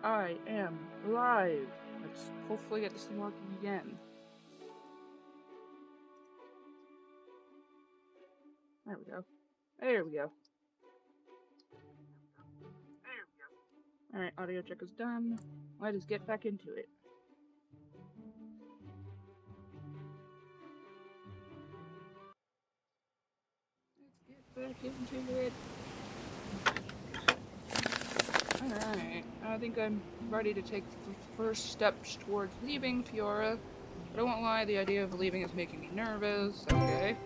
I am live. Let's hopefully get this thing working again. There we go. There we go. Alright, audio check is done. Let us get back into it. Let's get back into it. Alright, I think I'm ready to take the first steps towards leaving Fiora. But I won't lie, the idea of leaving is making me nervous. Okay.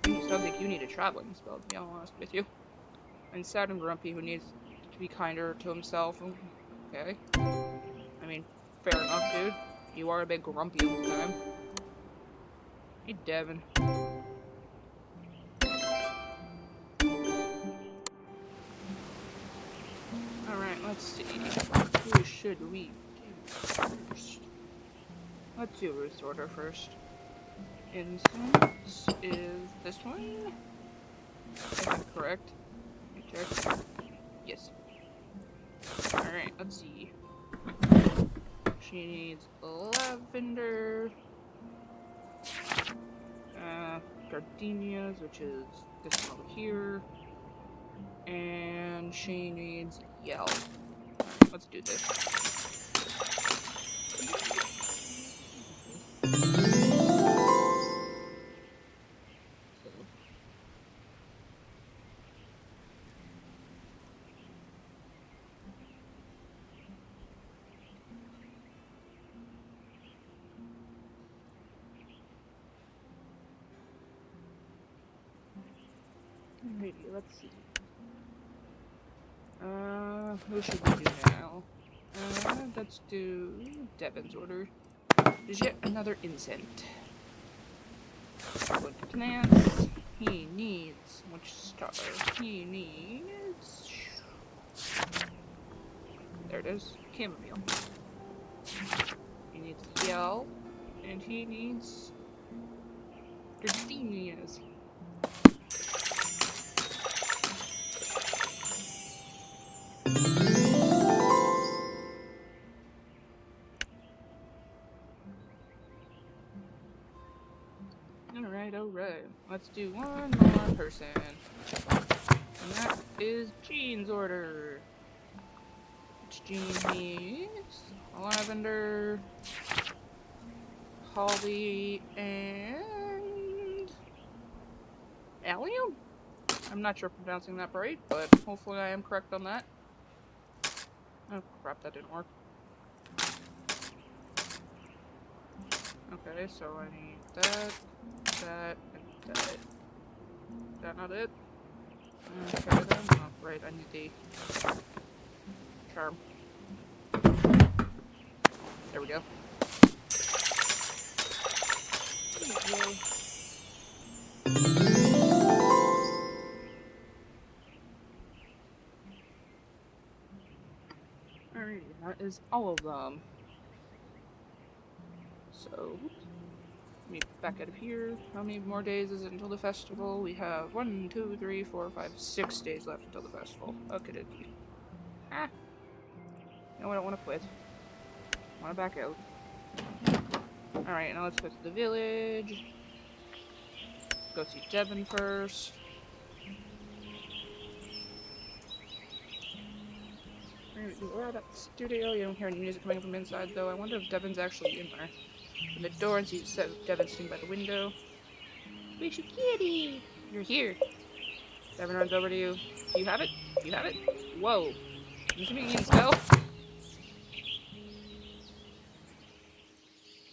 You sound like you need a traveling spell, to be honest with you. And sad and grumpy who needs to be kinder to himself. Okay. I mean, fair enough, dude. You are a bit grumpy all the time. Hey, Devin. Alright, let's see. Who should we do first? Let's do Ruth's order first. Incense is this one? If I'm correct. Let me check. Yes. Alright, let's see. She needs lavender. Gardenias, which is this one over here. And she needs yell. Let's do this. Alrighty, let's see. Who should we do now? Let's do Devin's order. There's yet another incense. Good plants. He needs which star? He needs. There it is. Chamomile. He needs yell, and he needs gardenias. Alright. Let's do one more person. And that is Jean's order. Which Jean needs lavender, holly, and allium? I'm not sure if I'm pronouncing that right, but hopefully I am correct on that. Oh crap, that didn't work. Okay, so I need that, and that. Is that not it? Okay then. Oh, right, I need the charm. There we go. Alrighty, that is all of them. So, let me back out of here. How many more days is it until the festival? We have 1, 2, 3, 4, 5, 6 days left until the festival. Okay, dokie. Ah! No, I don't want to quit. I want to back out. Alright, now let's go to the village. Go see Devin first. We're at the studio. You don't hear any music coming from inside, though. I wonder if Devin's actually in there. Open the door and see Devin sitting by the window. Where's your kitty? You're here. Devin runs over to you. Do you have it? Do you have it? Whoa. You give me a spell?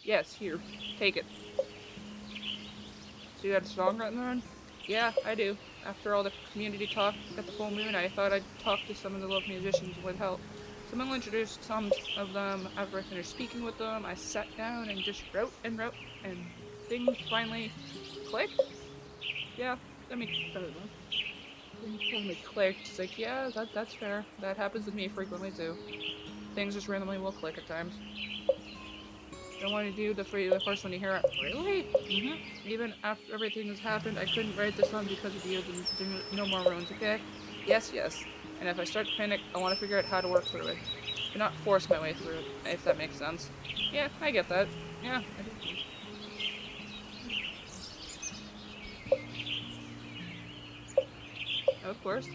Yes, here. Take it. So you had a song written on? Yeah, I do. After all the community talk at the full moon, I thought I'd talk to some of the local musicians with help. Someone will introduce some of them. After I finished speaking with them, I sat down and just wrote, and things finally clicked. Yeah, I don't know. Things finally clicked. It's like, yeah, that's fair. That happens with me frequently too. Things just randomly will click at times. Don't want to do the first one you hear. Really? Even after everything has happened, I couldn't write the song because of you. There's no more runes, okay? Yes. And if I start to panic, I want to figure out how to work through it. Do not force my way through it, if that makes sense. Yeah, I get that. Yeah, I do. Of course.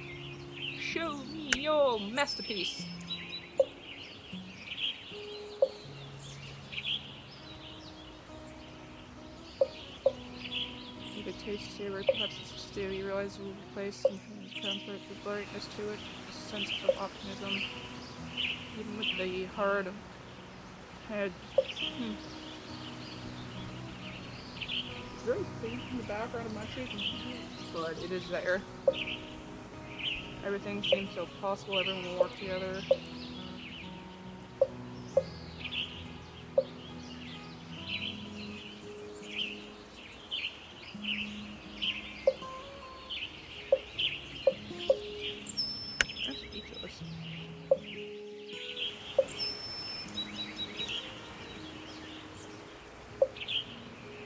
Show me your masterpiece. You could taste savor, perhaps it's stew. You realize you will replace and comfort, the brightness to it, a sense of optimism. Even with the hard head. It's very faint in the background of my cheek, but it is there. Everything seems so possible, everyone will work together. I'm speechless.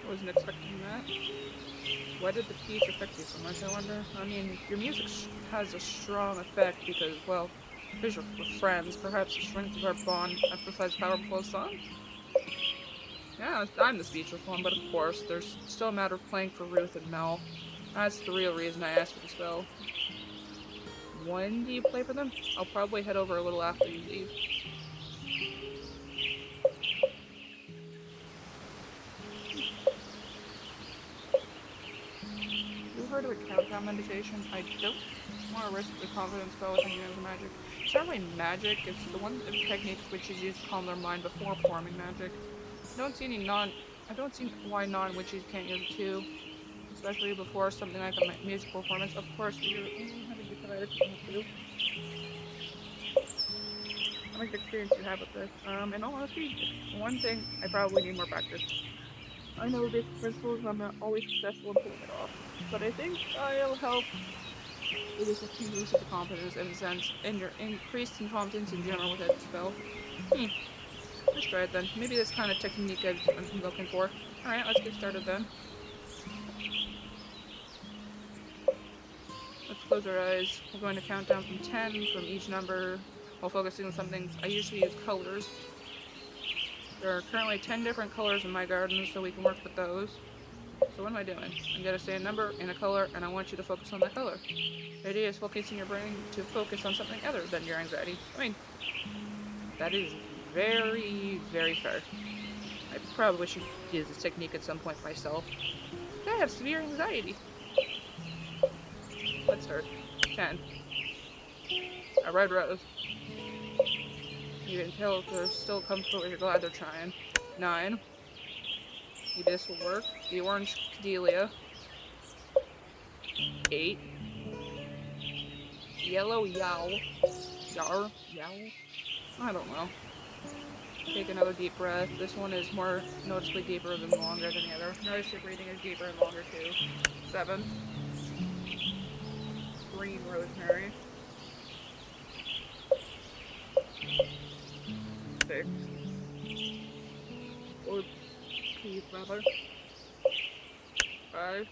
I wasn't expecting that. Why did the peach affect you so much, I wonder? I mean, your music has a strong effect because, well, because we're friends. Perhaps the strength of our bond amplifies power before the song? Yeah, I'm the speechless one, but of course, there's still a matter of playing for Ruth and Mel. That's the real reason I asked for the spell. When do you play for them? I'll probably head over a little after you leave. You heard of a countdown meditation? I don't want to risk the confidence spell with thinking it was magic. It's not really magic, it's the one technique which is used to calm their mind before performing magic. I don't see why non-witches can't use it too. Especially before something like a music performance. Of course, you're only having to try if you want to. I like the experience you have with this. In all honesty, one thing, I probably need more practice. I know the basic principles, I'm not always successful in pulling it off. But I think I'll help with this a few boost of the confidence in a sense, and your increased in confidence in general with that spell. Let's try it then. Maybe this kind of technique I'm looking for. Alright, let's get started then. Let's close our eyes. We're going to count down from 10 from each number while focusing on some things. I usually use colors. There are currently 10 different colors in my garden, so we can work with those. So what am I doing? I'm going to say a number and a color, and I want you to focus on that color. The idea is focusing your brain to focus on something other than your anxiety. I mean, that is very, very fair. I probably should use this technique at some point myself. I have severe anxiety. Let's start. 10. A red rose. You can tell if they're still comfortable if you're glad they're trying. 9. Maybe this will work. The orange camellia. 8. Yellow yowl. Yowl? I don't know. Take another deep breath. This one is more noticeably deeper than longer than the other. Notice your breathing is deeper and longer too. 7. Green rosemary. 6. Or peas rather. 5.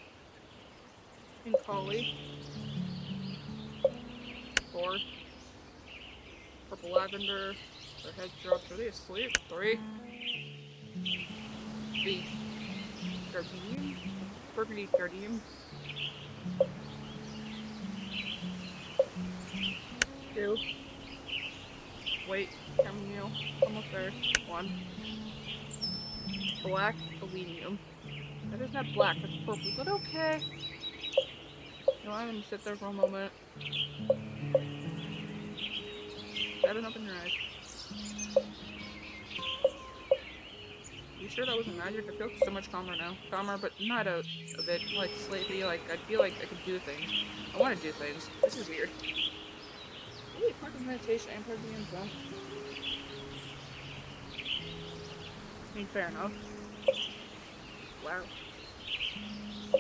Pink holly. 4. Purple lavender. Their heads dropped. Are they asleep? 3. The gardenium. Burgundy gardenium. 2. Wait, chamomile. Almost there. 1. Black selenium. That is not black, that's purple, but okay. You know, I'm gonna sit there for a moment. 7, open your eyes. You sure that wasn't magic? I feel so much calmer now. Calmer, but not a bit, like, sleepy. Like, I feel like I could do things. I want to do things. This is weird. Really, part of meditation and part of the info. I mean, fair enough. Wow. I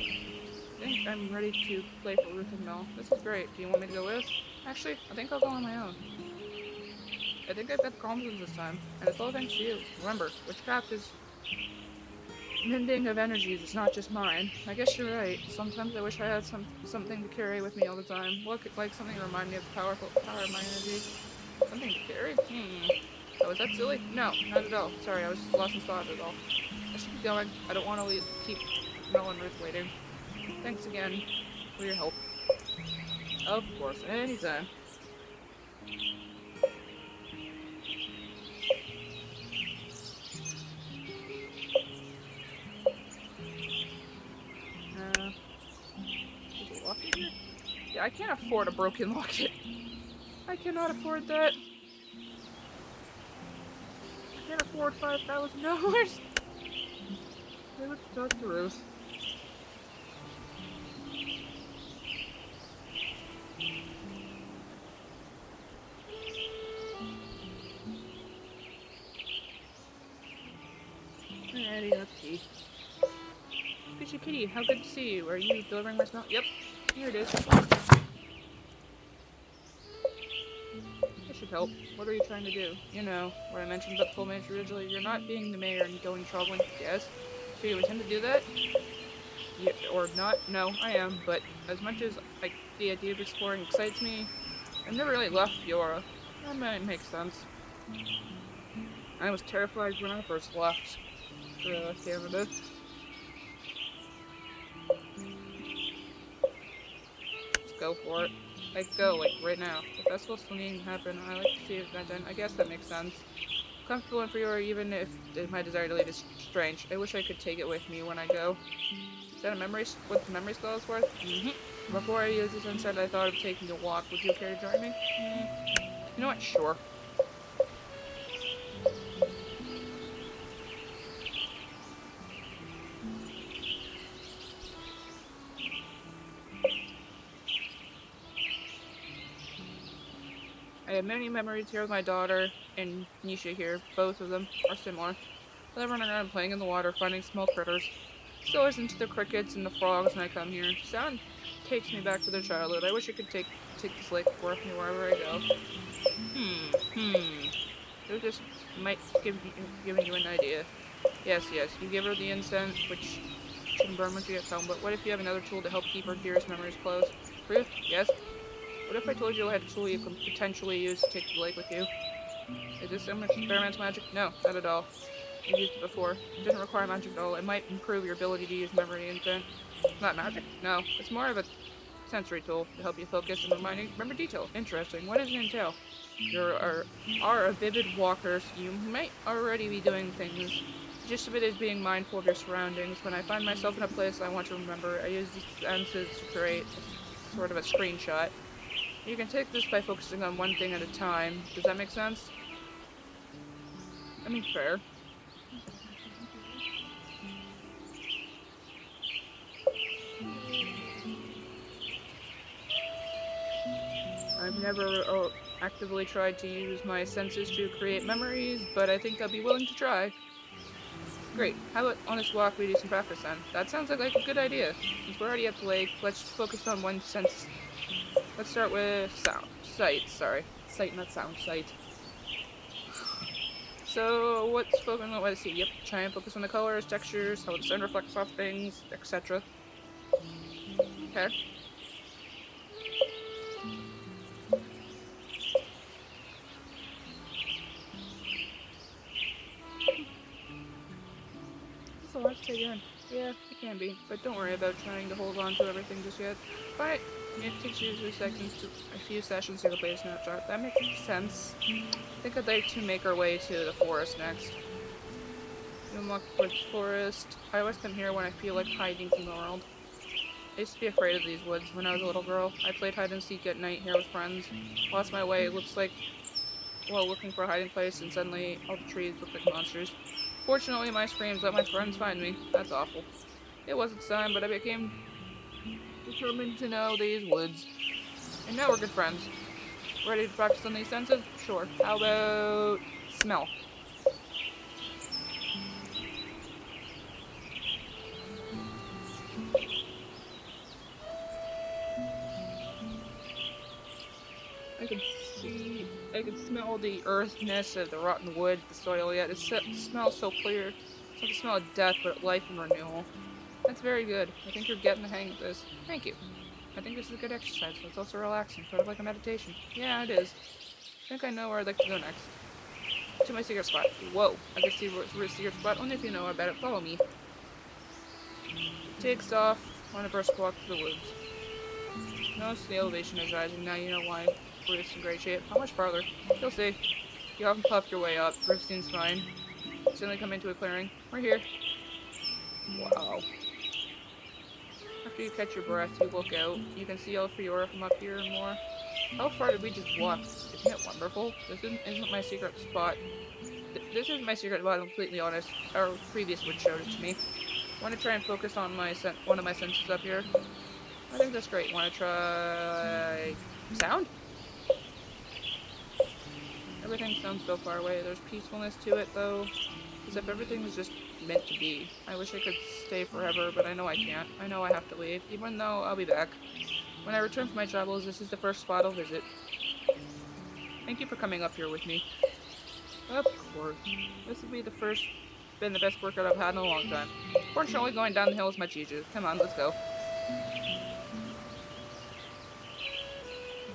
think I'm ready to play for Ruth and Mel. This is great. Do you want me to go with? Actually, I think I'll go on my own. I think I've got the confidence this time, and it's all thanks to you. Remember, witchcraft is Mending of energies is not just mine. I guess you're right. Sometimes I wish I had something to carry with me all the time. Like something to remind me of the power of my energy. Something to carry? Oh, is that silly? No, not at all. Sorry, I was lost in thought at all. I should get going. I don't want to keep Mel and Ruth waiting. Thanks again for your help. Of course, anytime. There's a locket here? Yeah, I can't afford a broken locket. I cannot afford that. I can't afford $5,000. Okay, let's talk to Ruth. Alrighty, let's see. Fishy Kitty, how good to see you. Are you delivering my smell? Yep, here it is. This should help. What are you trying to do? You know, what I mentioned about the full manager originally. You're not being the mayor and going traveling. Yes? So you intend to do that? Yeah, or not? No, I am, but as much as the idea of exploring excites me, I've never really left Fiora. That might make sense. I was terrified when I first left Canada. Just go for it. Go, right now. The festival's still needing to happen. I like to see it then. I guess that makes sense. Comfortable in Fiora, even if my desire to leave is strange. I wish I could take it with me when I go. Is that a memory? What the memory skull is worth? Before I use this instead, I thought of taking a walk. Would you care to join me? You know what? Sure. I have many memories here with my daughter and Nisha here. Both of them are similar. I love running around playing in the water, finding small critters. Still listen to the crickets and the frogs when I come here. Sound takes me back to their childhood. I wish I could take this lake with me wherever I go. So this might giving you an idea. Yes. You give her the incense, which shouldn't burn when she gets home. But what if you have another tool to help keep her dearest memories close? Ruth? Yes. What if I told you I had a tool you could potentially use to take to the lake with you? Is this some experimental magic? No, not at all. I've used it before. It doesn't require magic at all. It might improve your ability to use memory incense. Not magic. No, it's more of a sensory tool to help you focus and remember detail. Interesting. What does it entail? You are a vivid walker, so you might already be doing things. The gist of it is being mindful of your surroundings. When I find myself in a place I want to remember, I use these senses to create sort of a screenshot. You can take this by focusing on one thing at a time. Does that make sense? I mean, fair. I've never actively tried to use my senses to create memories, but I think I'd be willing to try. Great. How about on this walk we do some practice then? That sounds like a good idea. Since we're already at the lake, let's focus on one sense. Let's start with sight, sorry. Sight, not sound, sight. So, what's focusing on? Let's see. Yep, try and focus on the colors, textures, how the sun reflects off things, etc. Okay. That's a lot to take in. Yeah, it can be, but don't worry about trying to hold on to everything just yet. But it takes you a few sessions to complete a snapshot. That makes sense. I think I'd like to make our way to the forest next. You unlock towards the forest. I always come here when I feel like hiding from the world. I used to be afraid of these woods when I was a little girl. I played hide and seek at night here with friends. Lost my way, it looks like, while looking for a hiding place, and suddenly all the trees looked like monsters. Fortunately, my screams let my friends find me. That's awful. It wasn't time, but I became determined to know these woods. And now we're good friends. Ready to practice on these senses? Sure. How about smell? I can I can smell the earthiness of the rotten wood, the soil yet. It smells so clear. It's not the smell of death, but life and renewal. That's very good. I think you're getting the hang of this. Thank you. I think this is a good exercise, so it's also relaxing, sort of like a meditation. Yeah, it is. I think I know where I'd like to go next. To my secret spot. Whoa, I can see Root's secret spot only if you know about it. Follow me. Takes off on a brisk walk through the woods. Notice the elevation is rising. Now you know why Ruth's in great shape. How much farther? You'll see. You haven't puffed your way up. Ruth seems fine. Suddenly come into a clearing. We're here. Wow. After you catch your breath, you look out. You can see El Fiora from up here and more. How far did we just walk? Isn't it wonderful? This isn't my secret spot. This is my secret spot, I'm completely honest. Our previous witch showed it to me. Want to try and focus on one of my senses up here? I think that's great. Want to try sound? Everything sounds so far away. There's peacefulness to it, though, as if everything was just meant to be. I wish I could stay forever, but I know I can't. I know I have to leave, even though I'll be back. When I return from my travels, this is the first spot I'll visit. Thank you for coming up here with me. Of course. This will be been the best workout I've had in a long time. Fortunately, going down the hill is much easier. Come on, let's go.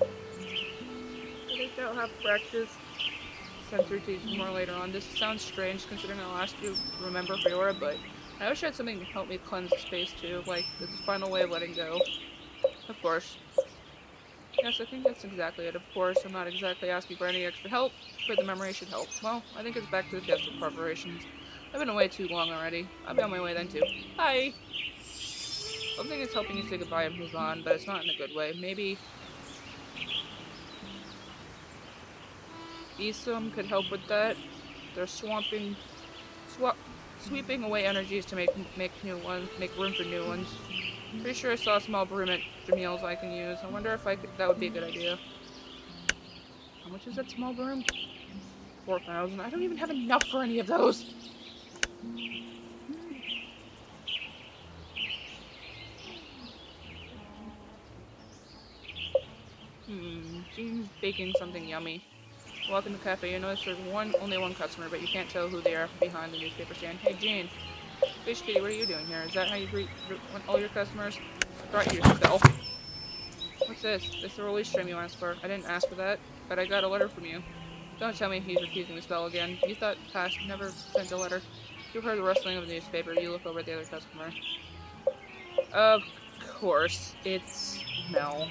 I think I'll have breakfast. Sensory teaching more later on. This sounds strange considering I'll ask you to remember Fiora, but I wish I had something to help me cleanse the space too, like the final way of letting go. Of course. Yes, I think that's exactly it. Of course, I'm not exactly asking for any extra help, but the memory should help. Well, I think it's back to the festival preparations. I've been away too long already. I'll be on my way then too. Bye! Something is helping you say goodbye and move on, but it's not in a good way. Maybe Isum could help with that. They're sweeping away energies to make room for new ones. Pretty sure I saw a small broom at Jamil's I can use. I wonder if that would be a good idea. How much is that small broom? 4,000. I don't even have enough for any of those. Jean's baking something yummy. Walk in the cafe, you notice there's only one customer, but you can't tell who they are from behind the newspaper stand. Hey, Jean. Fish Kitty, what are you doing here? Is that how you greet all your customers? I brought you your spell. What's this? This is the release stream you asked for. I didn't ask for that, but I got a letter from you. Don't tell me he's refusing the spell again. You thought Past never sent a letter. You heard the rustling of the newspaper. You look over at the other customer. Of course, it's Mel.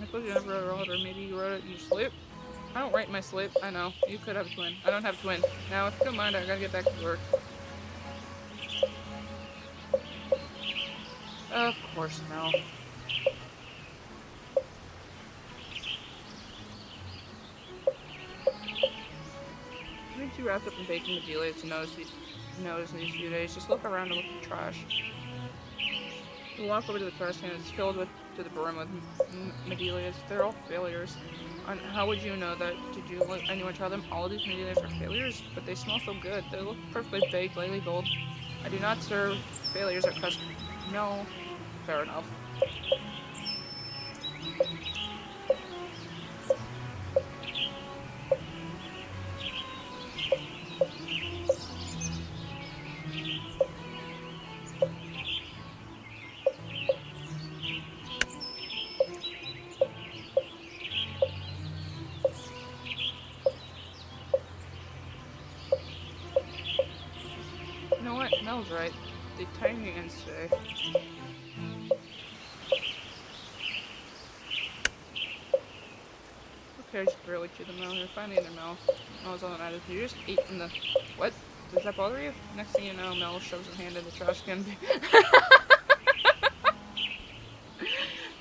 I suppose you never wrote a letter. Maybe you wrote it in your sleep? I don't write in my sleep. I know. You could have a twin. I don't have a twin. Now, if you don't mind, I gotta get back to work. Of course, Mel. Once you wrapped up in baking the Delia to notice these few days, just look around and look at the trash. You walk over to the trash can, it's filled to the brim with Medelias. They're all failures. And how would you know that? Did you let anyone try them? All of these Medelias are failures, but they smell so good. They look perfectly baked, lightly gold. I do not serve failures at customers. No. Fair enough. You know what? Mel's right. The tiny ends today. Who cares? Barely chew them out. They're finally in their mouth. Mel's on the night. You just ate from the. What? Does that bother you? Next thing you know, Mel shoves her hand in the trash can.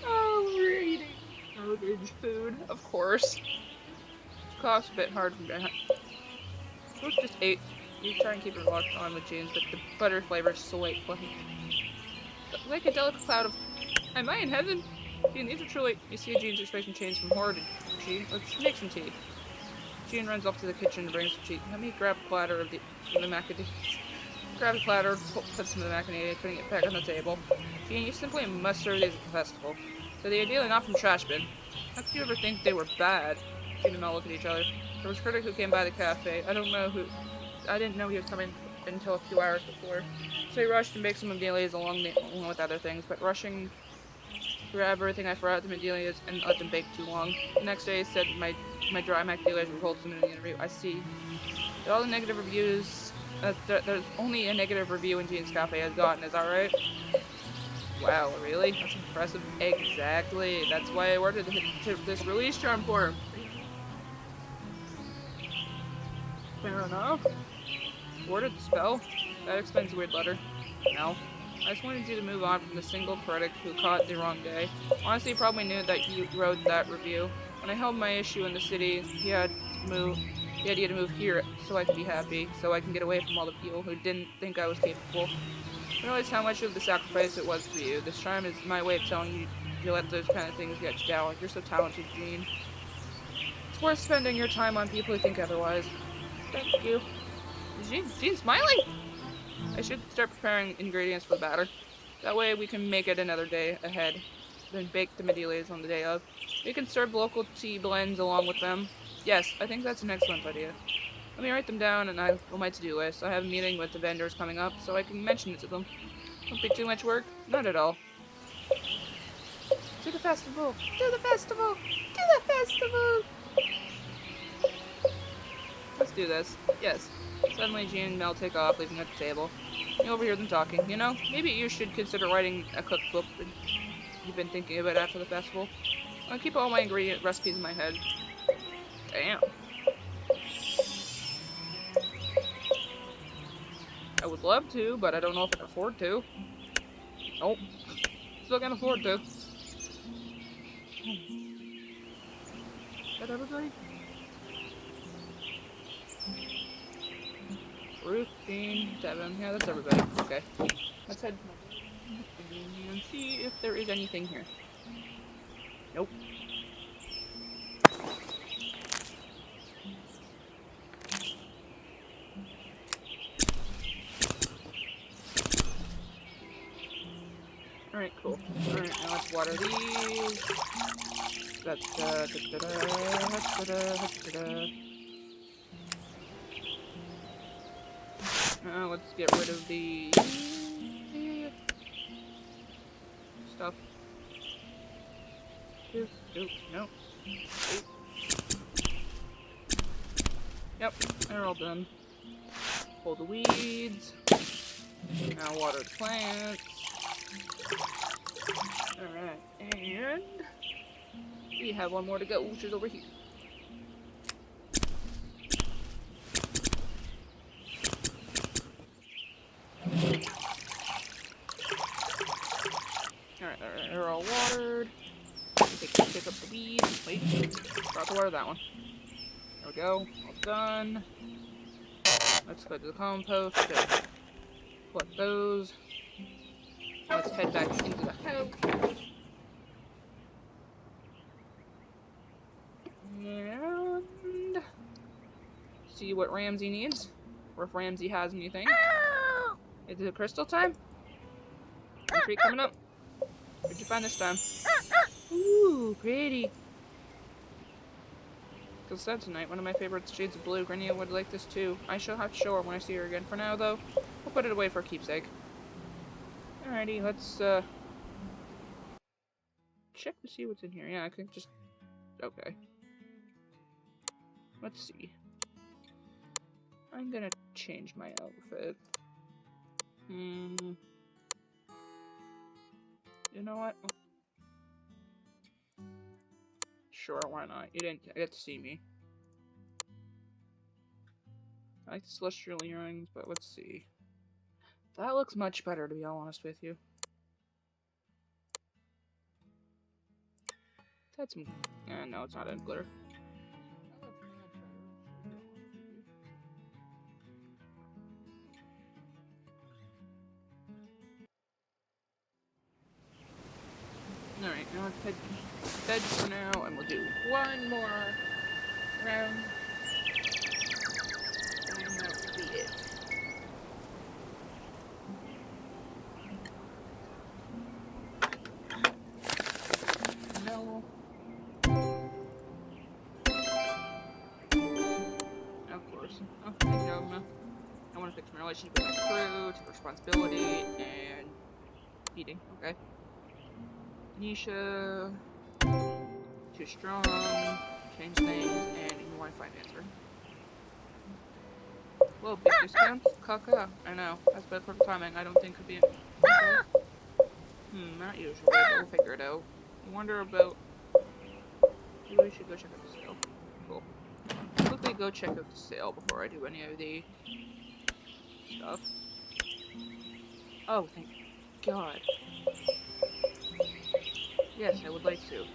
Oh, we're eating garbage food. Of course. Cough's a bit hard from behind. Bruce just ate. You try and keep it locked on with Jeans, but the butter flavor is so like a delicate cloud of. Am I in heaven? Jean, these are truly. You see Jean's expression change from horror to Jean. Let's make some tea. Jean runs up to the kitchen and brings some tea. Let me grab a platter of the macadamia. Grab a platter, puts some of the macadamia, putting it back on the table. Jean, you simply must serve these at the festival. So they ideally not from trash bin. How could you ever think they were bad? Jean and Mel look at each other. There was a critic who came by the cafe. I don't know who. I didn't know he was coming until a few hours before. So he rushed to make some medallions along with other things, but rushing through everything, I forgot the medallions and let them bake too long. The next day, he said my dry medallions were wholesome in the interview. I see. Did all the negative reviews. There's only a negative review in Jean's Cafe has gotten. Is that right? Wow, really? That's impressive. Exactly. That's why I ordered this release charm for him. Fair enough. Ordered the spell? That explains the weird letter. No. I just wanted you to move on from the single critic who caught the wrong day. Honestly, he probably knew that you wrote that review. When I held my issue in the city, he had to move. The idea to move here so I can be happy, so I can get away from all the people who didn't think I was capable. I realized how much of the sacrifice it was for you. This charm is my way of telling you to let those kind of things get you down. You're so talented, Jean. It's worth spending your time on people who think otherwise. Thank you. Jean's smiling? I should start preparing ingredients for the batter. That way we can make it another day ahead. Then bake the medallions on the day of. We can serve local tea blends along with them. Yes, I think that's an excellent idea. Let me write them down and on my to-do list. I have a meeting with the vendors coming up, so I can mention it to them. Won't be too much work? Not at all. To the festival! To the festival! To the festival! Let's do this. Yes. Suddenly, Jean and Mel take off, leaving at the table. You overhear them talking. You know, maybe you should consider writing a cookbook you've been thinking about after the festival. I'll keep all my ingredient recipes in my head. Damn. I would love to, but I don't know if I can afford to. Nope. Still can't afford to. Is that everybody? Ruth, Jean, Devin. Yeah, that's everybody. Okay. Let's head and see if there is anything here. Nope. Alright, cool. Alright, now let's water these. Now let's get rid of the stuff. No. Yep, they're all done. Pull the weeds. Now water the plants. Alright, and we have one more to go, which is over here. Alright, they're all watered. Pick up the weeds. Wait, forgot to water that one. There we go, all done. Let's go to the compost. Collect those. Let's head back into the house. And see what Ramsey needs. Or if Ramsey has anything. Is it crystal time? Treat coming up. What'd you find this time? Ooh, pretty. It's sad tonight. One of my favorite shades of blue. Grania would like this too. I shall have to show her when I see her again. For now, though, we'll put it away for a keepsake. Alrighty, let's check to see what's in here. Yeah, I can just... Okay. Let's see. I'm gonna change my outfit. You know what? Sure, why not? You didn't get to see me. I like the celestial earrings, but let's see. That looks much better, to be honest with you. That's some... no, it's not in glitter. Alright, now let's head to bed for now, and we'll do one more round. And that will be it. No. Of course. Oh, good job, man. Acknowledge you with my crew, take responsibility, and feeding. Okay. Nisha, too strong, change things, and you want a financer. Whoa, big discounts? Caca. I know. That's about perfect timing. I don't think could be an... Okay. Not usually, but we'll figure it out. I wonder about... Maybe we should go check out the sale. Cool. Quickly go check out the sale before I do any of the stuff. Oh, thank God. Yes, I would like to.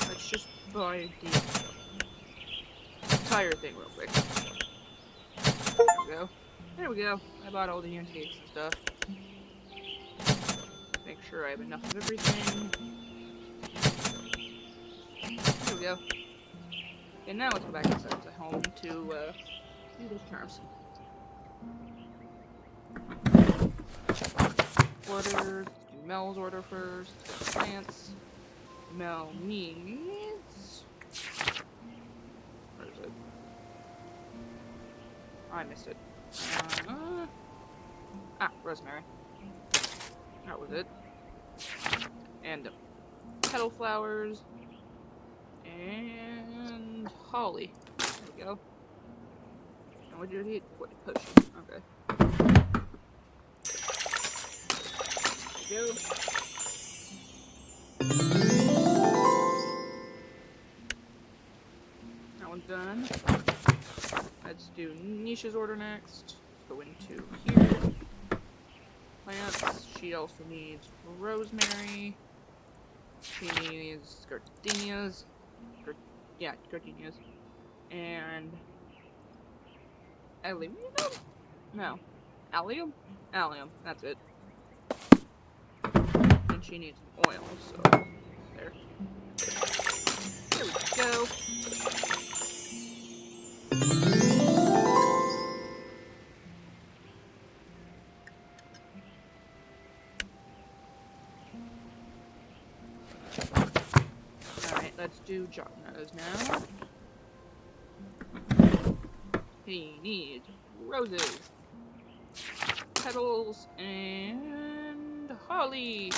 Let's just buy the entire thing real quick. There we go. There we go. I bought all the antiques and stuff. Make sure I have enough of everything. There we go. And now let's go back inside the home to do those charms. Orders. Let's do Mel's order first. Plants. Mel needs... Where is it? I missed it. Rosemary. That was it. And petal flowers. And holly. There we go. And what did you eat? What, potion. Okay. There we go. That one's done. Let's do Nisha's order next. Go into here. Plants. She also needs rosemary. She needs gardenias. Gardenias. And allium? No. Allium? Allium. That's it. And she needs oil, so there. There we go. Let's do Jotna's now. He needs roses, petals, and holly.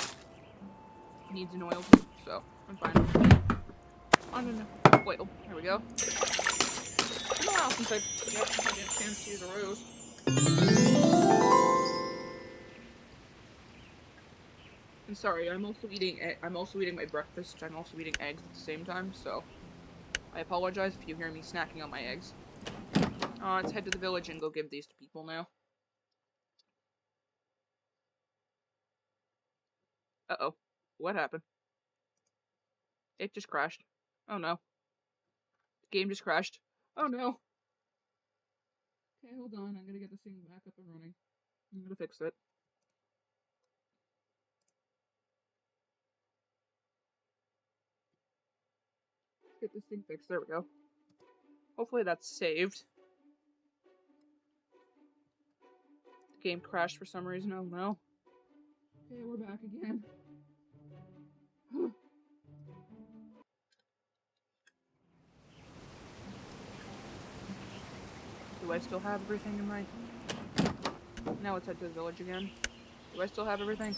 He needs an oil too, so I'm fine. On an oil. There we go. It's been a while since I had a chance to use a rose. I'm sorry, I'm also eating my breakfast. I'm also eating eggs at the same time, so I apologize if you hear me snacking on my eggs. Let's head to the village and go give these to people now. Uh-oh. What happened? It just crashed. Oh no. The game just crashed. Oh no. Okay, hold on. I'm gonna get this thing back up and running. I'm gonna fix it. Get this thing fixed. There we go. Hopefully that's saved. The game crashed for some reason. Oh no. Okay, we're back again. Do I still have everything in my... Now let's head to the village again. Do I still have everything?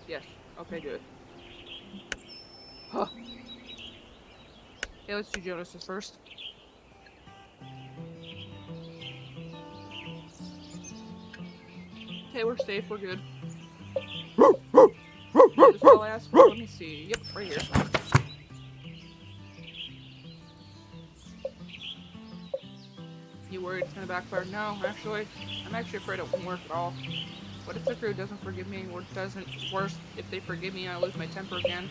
Yes. Okay, good. Huh. Okay, let's do Jonas's first. Okay, we're safe. We're good. Is this all I asked for? Let me see. Yep, right here. You worried it's gonna backfire? No, actually, I'm actually afraid it won't work at all. What if the crew doesn't forgive me, or doesn't? Worse, if they forgive me, I lose my temper again.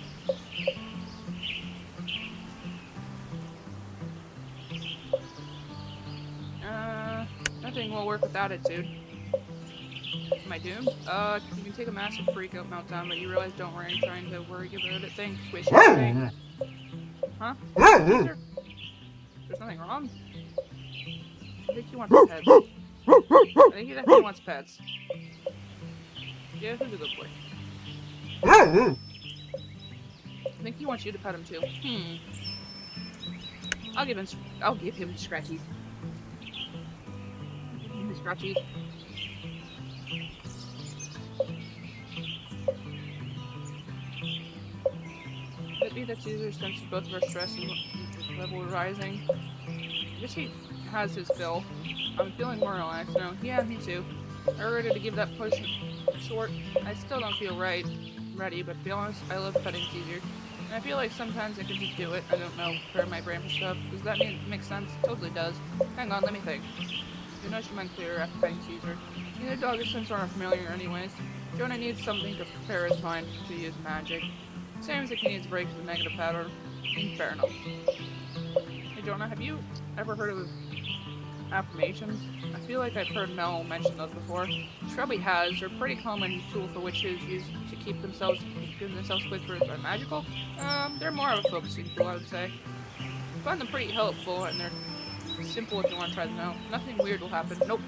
Nothing will work without it, dude. Am I doomed? You can take a massive freak-out meltdown, but you realize don't worry, I'm trying to worry about it. Thanks, Witchy. Huh? There's nothing wrong? I think he wants pets. I think he definitely wants pets. Yeah, who's a good boy? I think he wants you to pet him too. I'll give him. I'll give him scratchies. Give him scratchies. Could it be that Caesar senses both of our stress and level rising? I guess he has his fill. I'm feeling more relaxed now. Yeah, me too. I'm ready to give that push short. I still don't feel ready, but to be honest, I love petting Caesar. And I feel like sometimes I could just do it. I don't know, prepare my brain for stuff. Does that make sense? Totally does. Hang on, let me think. You know she meant clearer after petting Caesar. Neither dog or Sensor are familiar anyways. Jonah needs something to prepare his mind to use magic. Same as if he needs a break from the negative pattern. Fair enough. Hey Jonah, have you ever heard of affirmations? I feel like I've heard Mel mention those before. She probably has. They're a pretty common tool for witches use to keep themselves whispers are magical. They're more of a focusing tool, I would say. I find them pretty helpful and they're simple if you want to try them out. Nothing weird will happen. Nope.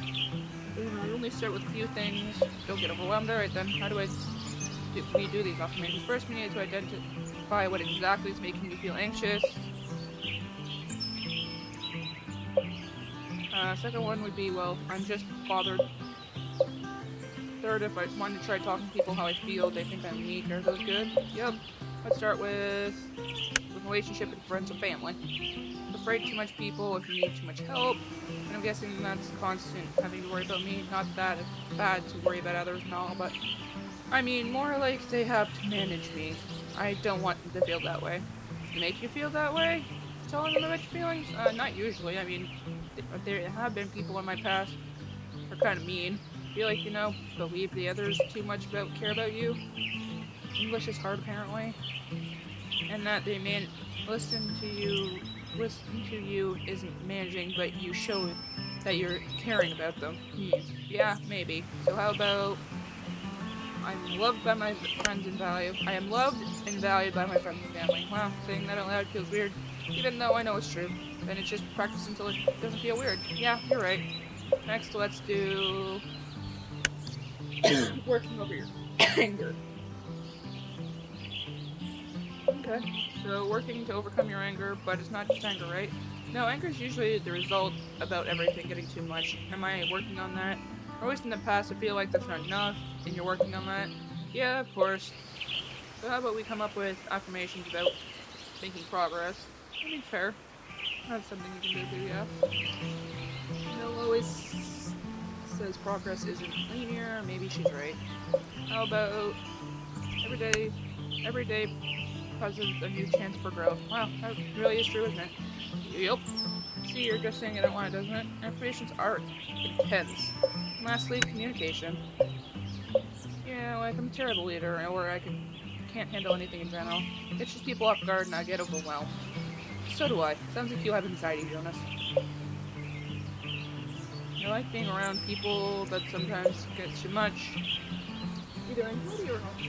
I only start with a few things. Don't get overwhelmed. Alright then, how do we do these affirmations? First, we need to identify what exactly is making you feel anxious. Second one would be, well, I'm just bothered. Third, if I want to try talking to people how I feel, they think I'm weak. Are those good? Yep. Let's start with relationship and friends or family. Afraid too much people if you need too much help. And I'm guessing that's constant having to worry about me. Not that it's bad to worry about others and all, but I mean more like they have to manage me. I don't want them to feel that way. To make you feel that way? Telling them about your feelings? Not usually. I mean, there have been people in my past who are kind of mean. Feel like, believe the others too much care about you. English is hard apparently. And that they listen to you isn't managing, but you show that you're caring about them. Yeah, maybe. So how about I'm loved by my friends and valued. I am loved and valued by my friends and family. Wow, saying that out loud feels weird, even though I know it's true. Then it's just practice until it doesn't feel weird. Yeah, you're right. Next, let's do working over your anger. Okay. So working to overcome your anger, but it's not just anger, right? No, anger is usually the result about everything getting too much. Am I working on that? Or at least in the past, I feel like that's not enough, and you're working on that. Yeah, of course. So how about we come up with affirmations about making progress? I mean, fair. That's something you can do too, yeah. Mel always says progress isn't linear. Maybe she's right. How about every day presents a new chance for growth? Wow, that really is true, isn't it? Yep. See, you're just saying it out loud, doesn't it? Affirmations are intense. And lastly, communication. Yeah, like I'm a terrible leader, or can't handle anything in general. It's just people off guard and I get overwhelmed. So do I. Sounds like you have anxiety, Jonas. I like being around people, but sometimes it gets too much. Either anxiety or not.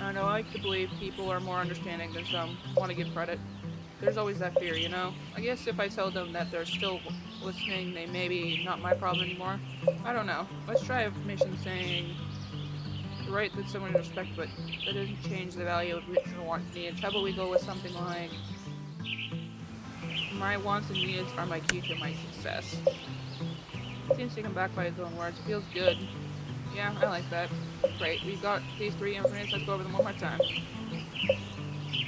And I like to believe people are more understanding than some want to give credit. There's always that fear, you know? I guess if I tell them that they're still listening, they may be not my problem anymore. I don't know. Let's try affirmation saying the right that someone respect, but that doesn't change the value of your wants and needs. How about we go with something like, my wants and needs are my key to my success. Seems taken back by his own words. It feels good. Yeah, I like that. Great, we got these three informations. Let's go over them one more time.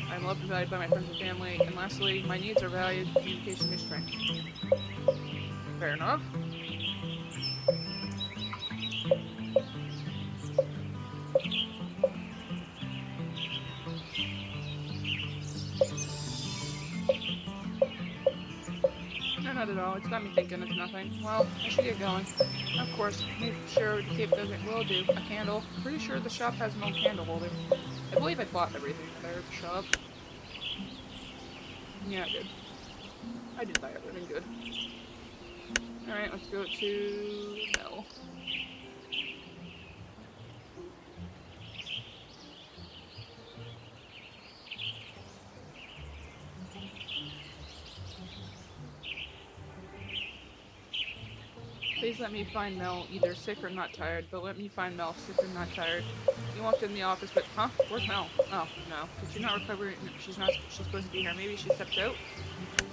I'm loved and valued by my friends and family. And lastly, my needs are valued. Communication is strength. Fair enough. No, not at all. It's got me thinking it's nothing. Well, I should get going. Of course, make sure to keep those. Will do. A candle. Pretty sure the shop has an old candle holder. I believe I bought everything there at the shop. Yeah, I did. I did buy everything good. Alright, let's go to Mel. Please let me find Mel either sick or not tired, but let me find Mel sick or not tired. He walked in the office, but huh? Where's Mel? Oh, no. Did she not recover? No, she's not. She's supposed to be here. Maybe she stepped out?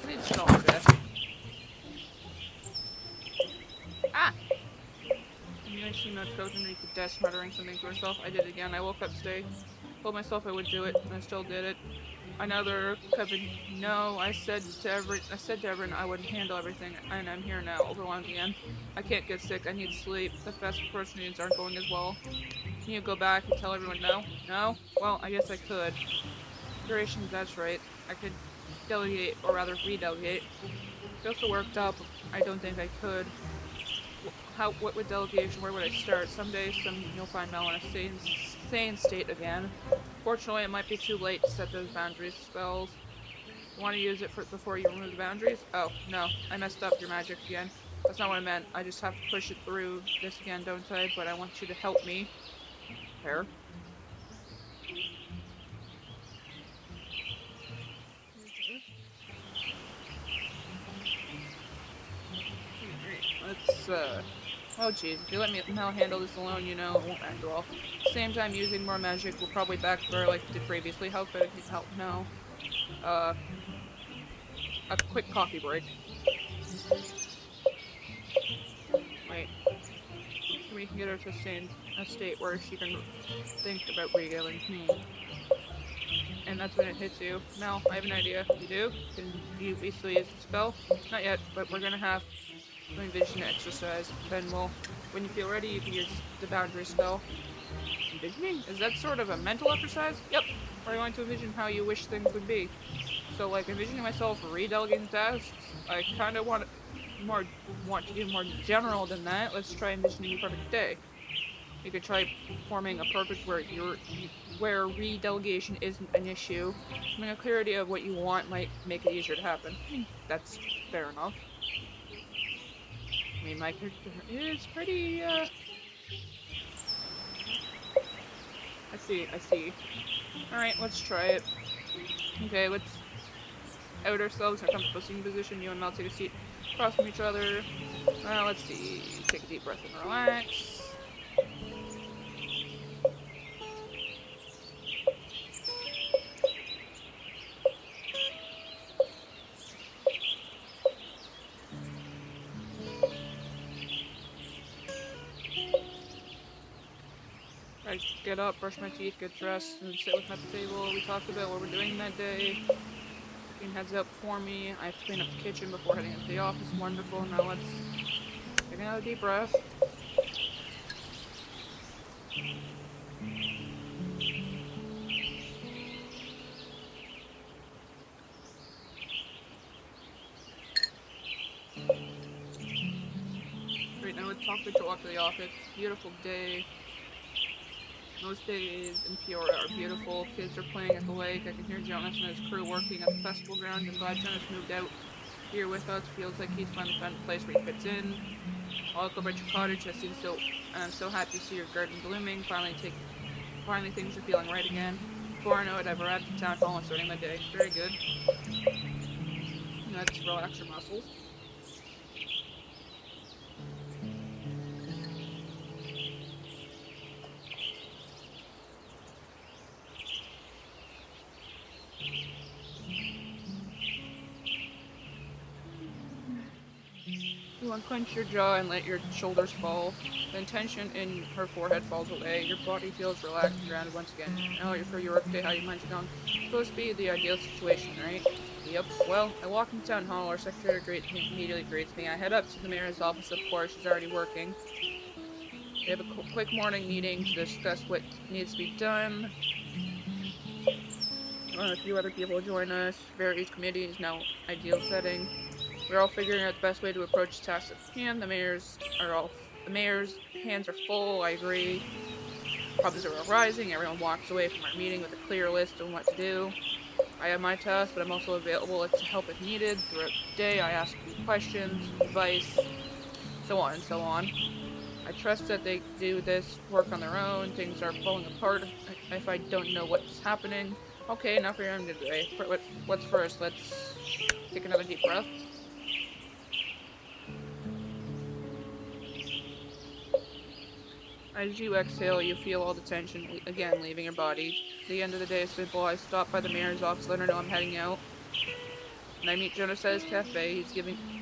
I need to sit on her desk. Ah! I knew I seen Mel crouch underneath the desk, muttering something to herself. I did it again. I woke up today. Told myself I would do it, and I still did it. Another coven. No, I said to everyone I would handle everything, and I'm here now, overwhelmed again. I can't get sick. I need sleep. The fast approach meetings aren't going as well. Can you go back and tell everyone no? No? Well, I guess I could. Duration, that's right. I could delegate, or rather redelegate. Feel so worked up, I don't think I could. What would delegation, where would I start? Someday, you'll find Mel in a sane state again. Fortunately, it might be too late to set those boundaries spells. You want to use it before you remove the boundaries? Oh, no. I messed up your magic again. That's not what I meant. I just have to push it through this again, don't I? But I want you to help me. Fair. Let's, oh geez, if you let me now handle this alone, you know, it won't end well. Same time, using more magic will probably backfire like it did previously. How could it help now? Uh, a quick coffee break. Wait, we can get her to a state where she can think about regaling. And that's when it hits you. Mel, I have an idea. You do? Can you basically use the spell? Not yet, but we're gonna have to envision an exercise. Then when you feel ready, you can use the boundary spell. Envisioning? Is that sort of a mental exercise? Yep. We're going to envision how you wish things would be. So, like, envisioning myself redelegating tasks, I kind of want to do more general than that. Let's try envisioning a perfect day. You could try forming a perfect where redelegation isn't an issue. Having a clear idea of what you want might make it easier to happen. I mean, that's fair enough. I mean, my character is pretty, I see. Alright, let's try it. Okay, let's out ourselves in a comfortable sitting position. You and Mel take a seat across from each other. Let's see. Take a deep breath and relax. I get up, brush my teeth, get dressed, and sit with him at the table. We talked about what we're doing that day. Cooking heads up for me. I have to clean up the kitchen before heading into the office. Wonderful. Now let's take another deep breath. Right now, let's talk to walk to the office. Beautiful day. Most days in Peoria are beautiful. Kids are playing at the lake. I can hear Jonas and his crew working at the festival grounds. I'm glad Jonas moved out here with us. Feels like he's finally found a place where he fits in. I'll look over at your cottage. I'm so happy to see your garden blooming. Finally things are feeling right again. Before I know it, I've arrived at town hall and starting my day. Very good. Let's relax your muscles. You unclench your jaw and let your shoulders fall. The tension in her forehead falls away. Your body feels relaxed and grounded once again. Now for your workday, how you mind going? Supposed to be the ideal situation, right? Yep. Well, I walk into town hall. Our secretary immediately greets me. I head up to the mayor's office. Of course, she's already working. We have a quick morning meeting to discuss what needs to be done. A few other people join us. Various committees, now ideal setting. We're all figuring out the best way to approach the task at hand. The mayor's hands are full, I agree. Problems are arising, everyone walks away from our meeting with a clear list of what to do. I have my task, but I'm also available to help if needed. Throughout the day, I ask you questions, advice, so on and so on. I trust that they do this work on their own. Things are falling apart if I don't know what's happening. Okay, enough for your own today. What's first? Let's take another deep breath. As you exhale, you feel all the tension again leaving your body. The end of the day is simple. I stop by the mayor's office, let her know I'm heading out, and I meet Jonas at his cafe.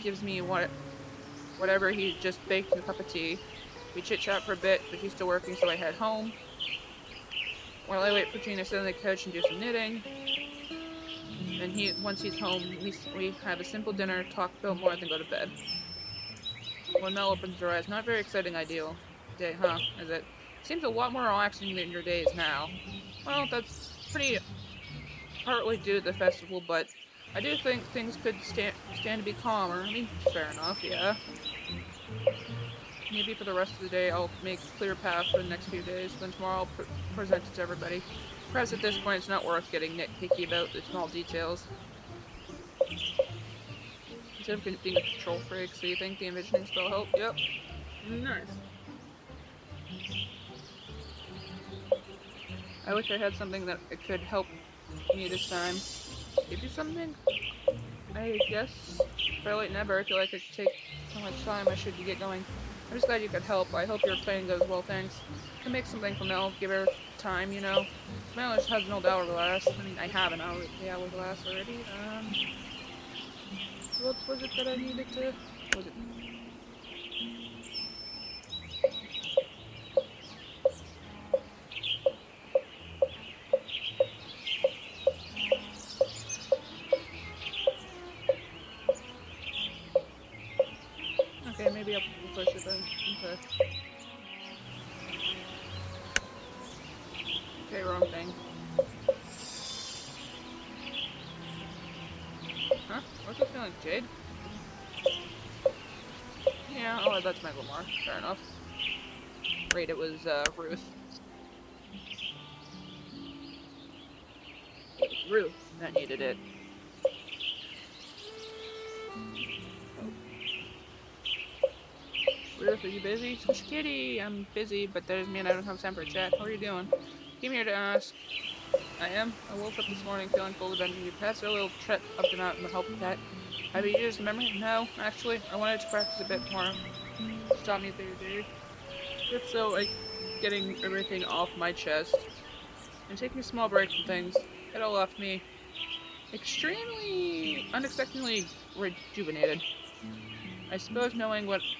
Gives me whatever he just baked in a cup of tea. We chit chat for a bit, but he's still working, so I head home. While I wait for Gina, sit on the couch and do some knitting. And once he's home, we have a simple dinner, talk about more, then go to bed. When Mel opens her eyes, not very exciting ideal day, huh? Is it? Seems a lot more relaxing than your days now. Well, that's pretty partly due to the festival, but I do think things could stand to be calmer. I mean, fair enough, yeah. Maybe for the rest of the day, I'll make a clear path for the next few days. Then tomorrow, I'll present it to everybody. Perhaps at this point, it's not worth getting nitpicky about the small details. Instead of being a control freak, so you think the envisioning spell helped? Yep. Nice. I wish I had something that could help me this time. Give you something? I guess Fairlight Never, I feel like it could take so much time, I should get going. I'm just glad you could help. I hope your planning goes well, thanks. Can make something for Mel, give her time, you know. Mel just has an old hourglass. I mean, I have the hourglass already. What was it that I needed to... Was it... Okay, maybe I'll push it then. Okay. Okay, wrong thing. Huh? What's it feeling? Jade? Yeah, I'll add that to my Lamar. Fair enough. Right, it was, Ruth. It was Ruth that needed it. Oh. Ruth, are you busy? Squish kitty! I'm busy, but that doesn't mean I don't have time for a chat. How are you doing? Came here to ask. I am. I woke up this morning feeling full of energy. Passed a little trip up the mountain to help with that. Have you used the memory? No, actually. I wanted to practice a bit more. Stop me through your day. If so, like getting everything off my chest and taking a small break from things. It all left me extremely unexpectedly rejuvenated. I suppose knowing what is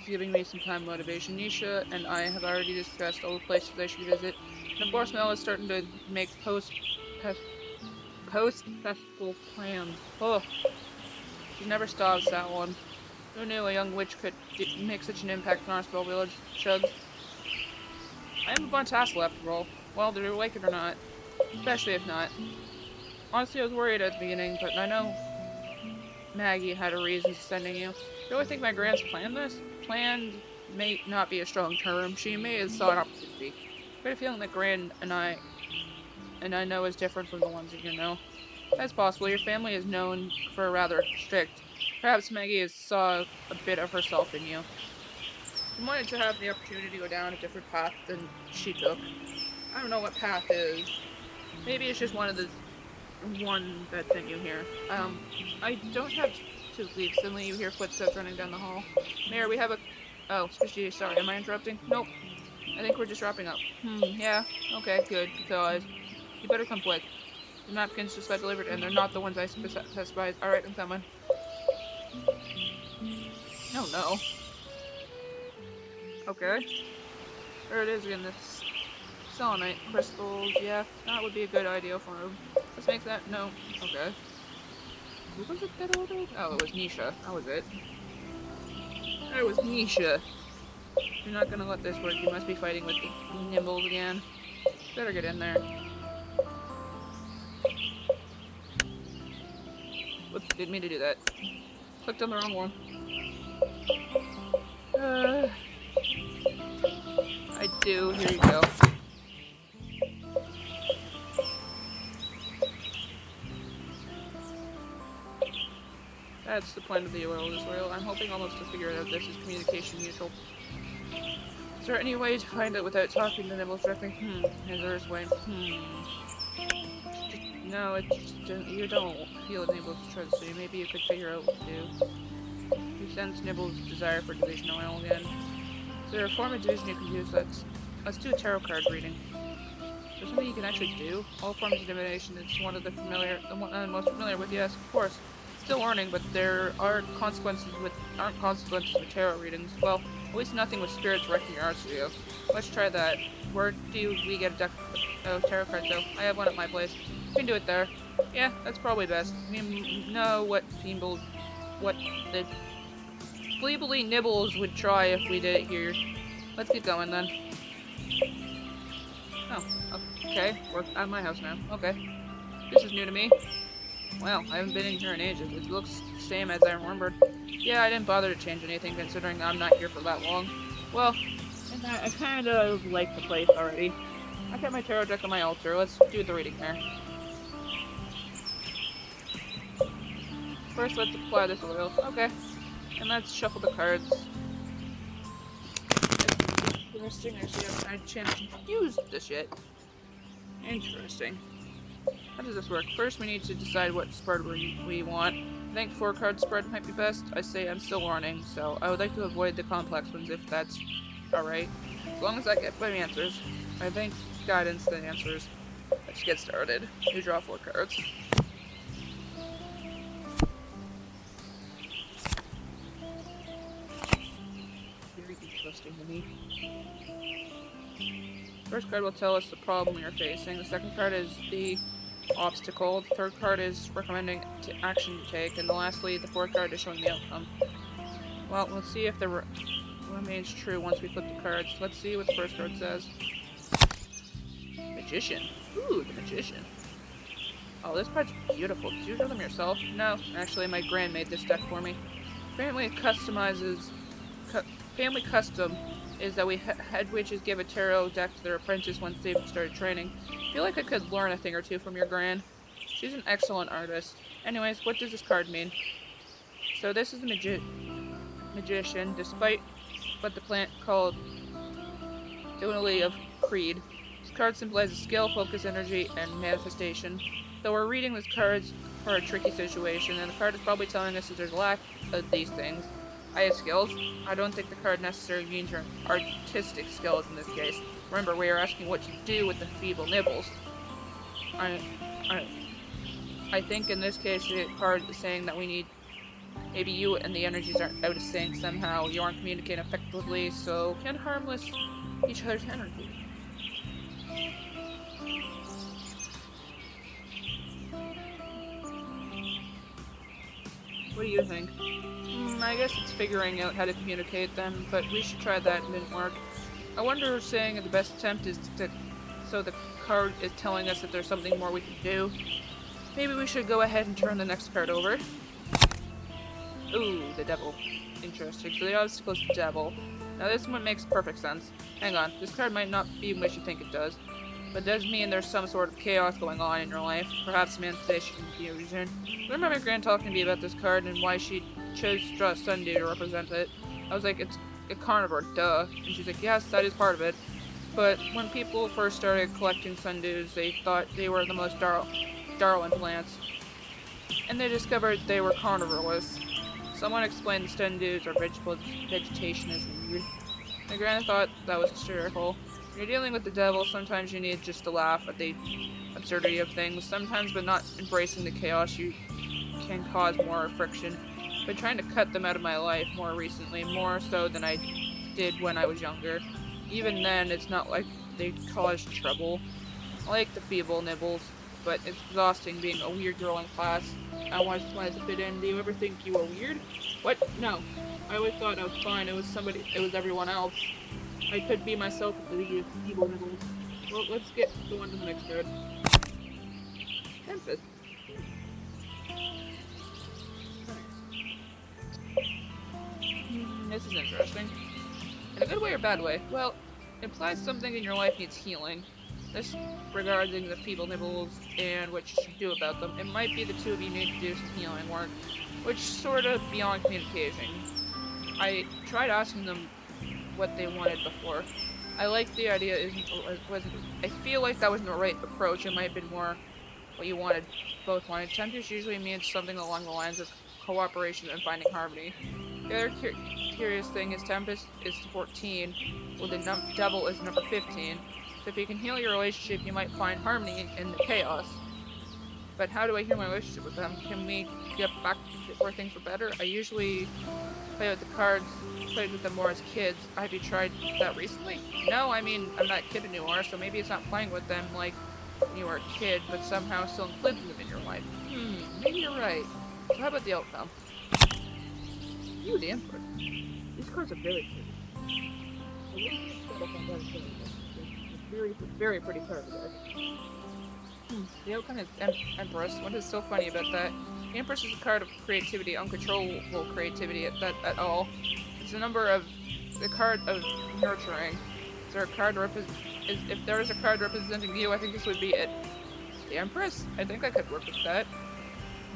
giving me some time motivation. Nisha and I have already discussed all the places I should visit. And of course Mel is starting to make post-festival plans. Oh, she never stops, that one. Who knew a young witch could make such an impact on our small village? Shugs. I have a bunch of tasks left, after all. Well, do you like it or not? Especially if not. Honestly, I was worried at the beginning, but I know Maggie had a reason for sending you. Do I think my grand's planned this? Planned may not be a strong term. She may have saw an opportunity. I have a feeling that Gran and I know is different from the ones that you know. That's possible. Your family is known for rather strict. Perhaps Maggie saw a bit of herself in you. She wanted to have the opportunity to go down a different path than she took. I don't know what path is. Maybe it's just one that sent you here. I don't have to leave. Suddenly you hear footsteps running down the hall. Mayor, we have a... Oh, Squishy, sorry, am I interrupting? Nope. I think we're just wrapping up. Yeah. Okay, good. Because you better come quick. The napkins just got delivered, and they're not the ones I specified. Alright, I'm coming. Oh, no. Okay. There it is again, this selenite crystals. Yeah, that would be a good idea for him. Let's make that... No. Okay. Who was it that ordered? Oh, it was Nisha. That was it. That was Nisha. You're not gonna let this work. You must be fighting with the Nimbles again. Better get in there. Whoops, didn't mean to do that. Clicked on the wrong one. I do. Here you go. That's the point of the oil. This oil. I'm hoping almost to figure out this is communication neutral. Is there any way to find it without talking to Nibbles directly? Is there a way? No, it just you don't feel Nibbles' trust, so maybe you could figure out what to do. You sense Nibbles' desire for division oil again. Is there a form of division you can use? Let's do a tarot card reading. Is there something you can actually do? All forms of divination. It's one of the one I'm most familiar with. Yes, of course. Still learning, but there aren't consequences with tarot readings. Well, at least nothing with spirits wrecking your art studio. Let's try that. Where do we get a deck of tarot cards? Though I have one at my place. We can do it there. Yeah, that's probably best. We know what the Fleebly Nibbles would try if we did it here. Let's get going then. Oh, okay. We're at my house now. Okay. This is new to me. Well, I haven't been in here in ages. It looks the same as I remembered. Yeah, I didn't bother to change anything considering I'm not here for that long. Well, and I kind of like the place already. I kept my tarot deck on my altar. Let's do the reading there. First, let's apply this oil. Okay. And let's shuffle the cards. Interesting. Actually, I had a chance to use the shit. Interesting. How does this work? First, we need to decide what spread we want. I think 4-card spread might be best. I say I'm still learning, so I would like to avoid the complex ones if that's alright. As long as I get my answers. I think guidance then answers. Let's get started. You draw 4 cards. Very interesting to me. First card will tell us the problem we are facing. The second card is the obstacle. The third card is recommending action to take. And lastly, the fourth card is showing the outcome. Well, let's see if the remains true once we flip the cards. Let's see what the first card says. Magician. Ooh, the Magician. Oh, this card's beautiful. Did you draw them yourself? No, actually, my gran made this deck for me. Apparently, it customizes... family custom is that we head witches give a tarot deck to their apprentice once they've started training. I feel like I could learn a thing or two from your gran. She's an excellent artist. Anyways, what does this card mean? So this is the Magician, despite what the plant called dually of Creed. This card symbolizes skill, focus, energy, and manifestation. So we're reading this cards for a tricky situation, and the card is probably telling us that there's a lack of these things. I have skills. I don't think the card necessarily means your artistic skills in this case. Remember, we are asking what you do with the feeble nibbles. I think in this case the card is saying that we need... Maybe you and the energies are out of sync somehow. You aren't communicating effectively, so can harmless each other's energy. What do you think? I guess it's figuring out how to communicate them, but we should try that. It didn't work. I wonder if saying the best attempt is to... So the card is telling us that there's something more we can do. Maybe we should go ahead and turn the next card over. Ooh, the Devil. Interesting. So the obstacle is the Devil. Now this one makes perfect sense. Hang on, this card might not be what you think it does. But it does mean there's some sort of chaos going on in your life. Perhaps manifestation confusion. I remember my grand talking to me about this card and why she chose to draw a sundew to represent it. I was like, it's a carnivore, duh. And she's like, yes, that is part of it. But when people first started collecting sundews, they thought they were the most darling plants. And they discovered they were carnivorous. Someone explained the sundews or vegetation as weird. My grand thought that was hysterical. When you're dealing with the devil, sometimes you need just to laugh at the absurdity of things. Sometimes, but not embracing the chaos, you can cause more friction. I've been trying to cut them out of my life more recently, more so than I did when I was younger. Even then, it's not like they cause trouble. I like the feeble nibbles, but it's exhausting being a weird girl in class. I always wanted to fit in. Do you ever think you were weird? What? No. I always thought I was fine. It was everyone else. I could be myself with the feeble nibbles. Well, let's get on to the next card. Tempest. This is interesting. In a good way or bad way? Well, it implies something in your life needs healing. This regarding the feeble nibbles and what you should do about them. It might be the two of you need to do some healing work, which is sort of beyond communication. I tried asking them what they wanted before. I like the idea I feel like that wasn't the right approach. It might have been more what you both wanted. Tempest usually means something along the lines of cooperation and finding harmony. The other curious thing is Tempest is 14, while the Devil is number 15. So if you can heal your relationship, you might find harmony in the chaos. But how do I heal my relationship with them? Can we get back to where things were better? I usually play with the cards, played with them more as kids. Have you tried that recently? No, I mean, I'm not a kid anymore, so maybe it's not playing with them like when you were a kid, but somehow still including them in your life. Maybe you're right. So how about the outcome? Ooh, the input. These cards are very pretty. I wouldn't be upset if I got a card. It's very pretty card, guys. The outcome is Empress. What is so funny about that? The Empress is a card of creativity, uncontrollable creativity at all. It's a card of nurturing. Is there a card if there is a card representing you, I think this would be it. The Empress? I think I could work with that.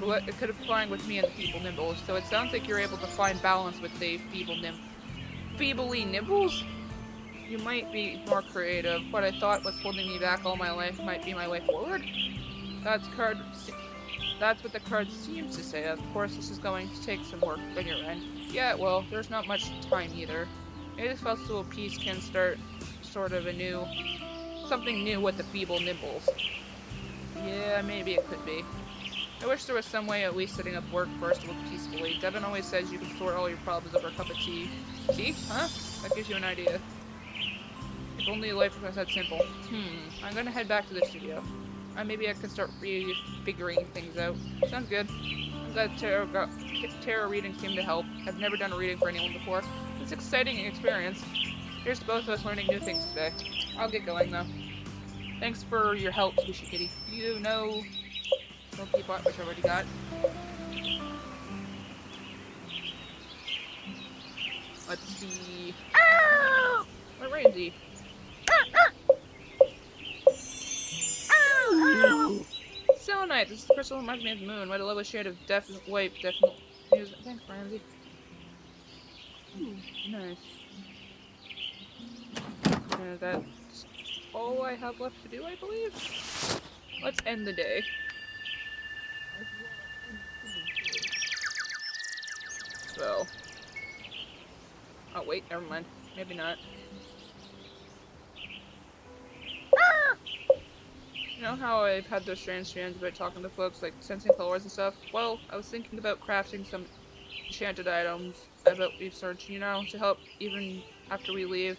But it could apply with me and the Feeble Nimbles, so it sounds like you're able to find balance with the Feebly Nibbles? You might be more creative. What I thought was holding me back all my life might be my way forward. That's what the card seems to say. Of course, this is going to take some work on your end. Yeah, well, there's not much time either. Maybe this festival piece can start sort of something new with the Feeble Nibbles. Yeah, maybe it could be. I wish there was some way at least setting up work first to work peacefully. Devin always says you can sort all your problems over a cup of tea. Tea? Huh? That gives you an idea. If only life was that simple. I'm gonna head back to the studio. Maybe I can start figuring things out. Sounds good. I'm glad tarot readings seem to help. I've never done a reading for anyone before. It's an exciting experience. Here's to both of us learning new things today. I'll get going though. Thanks for your help, Squishy Kitty. You know Smoky Pot, which I already got. Let's see. Ow! What Ramsey? So nice. This crystal reminds me of the moon. What a lovely shade of definite music. Thanks, Ramsey. Nice. That's all I have left to do, I believe. Let's end the day. So. Oh, wait, never mind. Maybe not. You know how I've had those strange dreams about talking to folks, like sensing colors and stuff? Well, I was thinking about crafting some enchanted items about research, you know, to help even after we leave.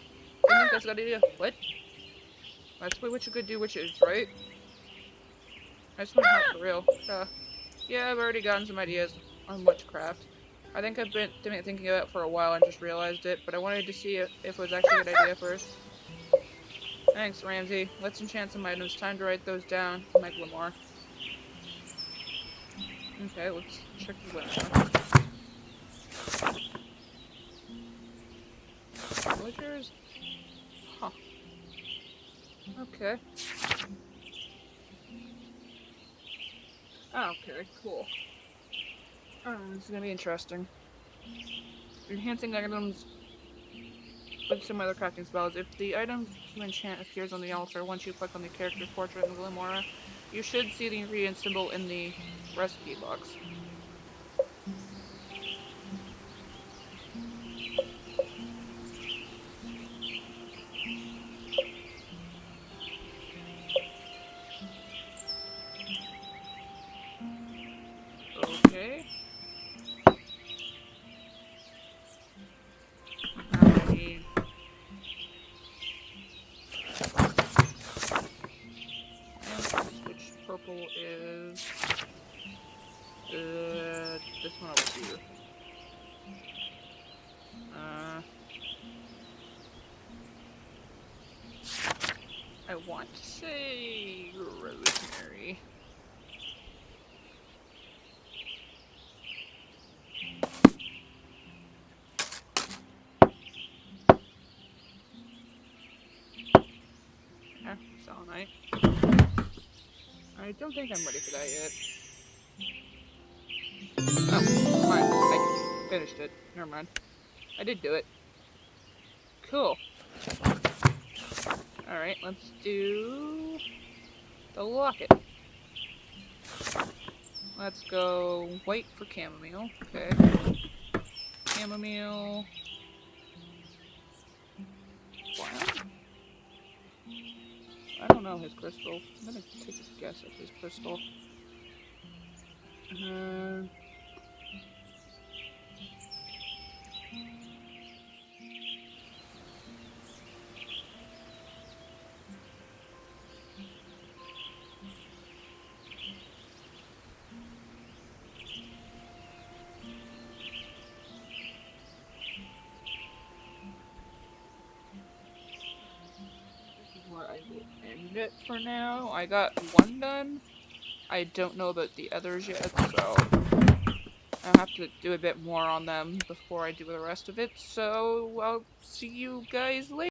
I think that's a good idea. What? That's what you could do, witches, right? I just want to help for real. Yeah, I've already gotten some ideas on what to craft. I think I've been thinking about it for a while and just realized it, but I wanted to see if it was actually a good idea first. Thanks, Ramsey. Let's enchant some items. Time to write those down in my grimoire. Okay, let's check the grimoire. Villagers? Huh. Okay. Okay, cool. This is gonna be interesting. Enhancing items with some other crafting spells. If the item you enchant appears on the altar once you click on the character's portrait in the Glimora, you should see the ingredient symbol in the recipe box. Okay. Which purple is this one over here. I want to say rosemary. Yeah, selenite. I don't think I'm ready for that yet. Oh, fine. I finished it. Never mind. I did do it. Cool. Alright, let's do the locket. Let's go white for chamomile. Okay. chamomile. Brown? I don't know his crystal. I'm gonna take a guess at his crystal. Uh, where I will end it for now. I got one done. I don't know about the others yet, so I'll have to do a bit more on them before I do the rest of it. So I'll see you guys later.